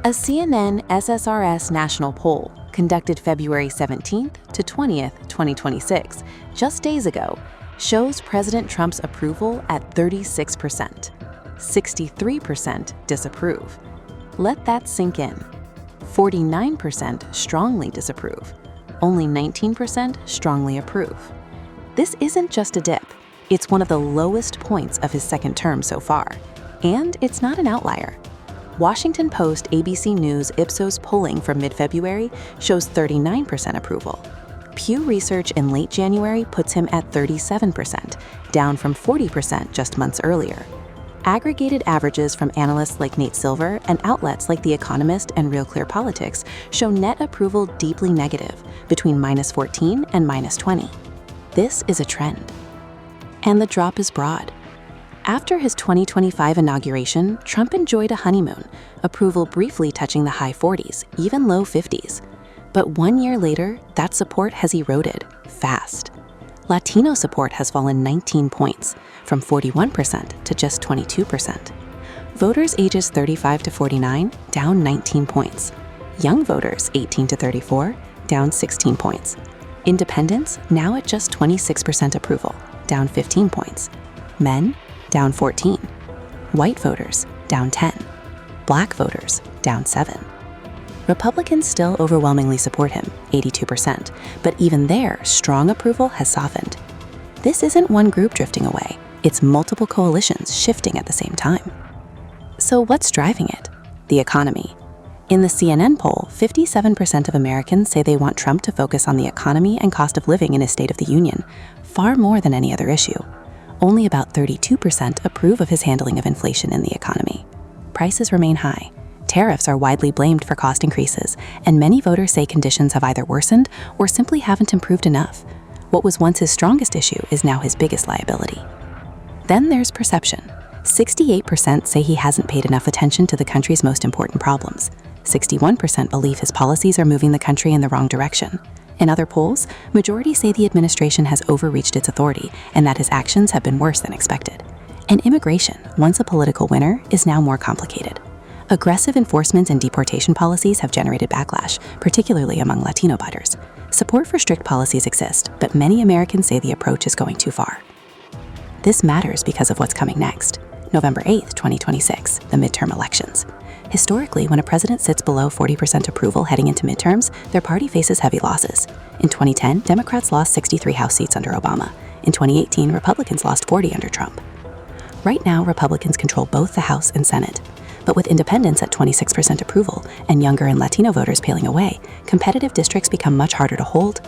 A CNN SSRS national poll conducted February 17th to 20th, 2026, just days ago, shows President Trump's approval at 36%. 63% disapprove. Let that sink in. 49% strongly disapprove. Only 19% strongly approve. This isn't just a dip. It's one of the lowest points of his second term so far. And it's not an outlier. Washington Post ABC News Ipsos polling from mid-February shows 39% approval. Pew Research in late January puts him at 37%, down from 40% just months earlier. Aggregated averages from analysts like Nate Silver and outlets like The Economist and Real Clear Politics show net approval deeply negative, between -14 and -20. This is a trend. And the drop is broad. After his 2025 inauguration, Trump enjoyed a honeymoon, approval briefly touching the high 40s, even low 50s. But 1 year later, that support has eroded fast. Latino support has fallen 19 points, from 41% to just 22%. Voters ages 35 to 49, down 19 points. Young voters 18 to 34, down 16 points. Independents now at just 26% approval, down 15 points. Men, down 14. White voters, down 10. Black voters, down 7. Republicans still overwhelmingly support him, 82%, but even there, strong approval has softened. This isn't one group drifting away, it's multiple coalitions shifting at the same time. So what's driving it? The economy. In the CNN poll, 57% of Americans say they want Trump to focus on the economy and cost of living in his State of the Union, far more than any other issue. Only about 32% approve of his handling of inflation in the economy. Prices remain high. Tariffs are widely blamed for cost increases, and many voters say conditions have either worsened or simply haven't improved enough. What was once his strongest issue is now his biggest liability. Then there's perception. 68% say he hasn't paid enough attention to the country's most important problems. 61% believe his policies are moving the country in the wrong direction. In other polls, majority say the administration has overreached its authority and that his actions have been worse than expected. And immigration, once a political winner, is now more complicated. Aggressive enforcement and deportation policies have generated backlash, particularly among Latino voters. Support for strict policies exist, but many Americans say the approach is going too far. This matters because of what's coming next. November 8th, 2026, the midterm elections. Historically, when a president sits below 40% approval heading into midterms, their party faces heavy losses. In 2010, Democrats lost 63 House seats under Obama. In 2018, Republicans lost 40 under Trump. Right now, Republicans control both the House and Senate. But with independents at 26% approval and younger and Latino voters peeling away, competitive districts become much harder to hold.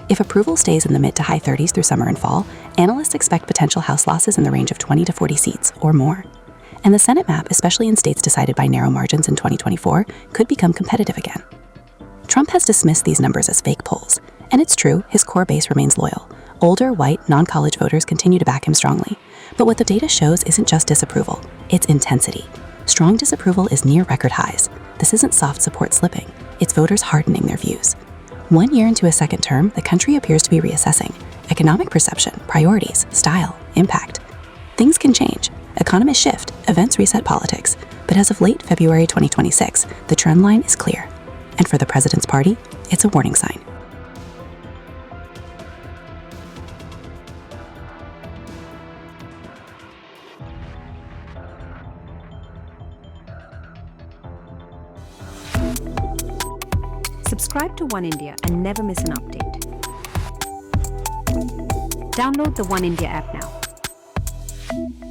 If approval stays in the mid to high 30s through summer and fall, analysts expect potential House losses in the range of 20 to 40 seats or more. And the Senate map, especially in states decided by narrow margins in 2024, could become competitive again. Trump has dismissed these numbers as fake polls, and it's true, his core base remains loyal. Older, white, non-college voters continue to back him strongly. But what the data shows isn't just disapproval, it's intensity. Strong disapproval is near record highs. This isn't soft support slipping, it's voters hardening their views. 1 year into a second term, the country appears to be reassessing economic perception, priorities, style, impact. Things can change. Economists shift, events reset politics, but as of late February 2026, the trend line is clear. And for the president's party, it's a warning sign. Subscribe to One India and never miss an update. Download the One India app now.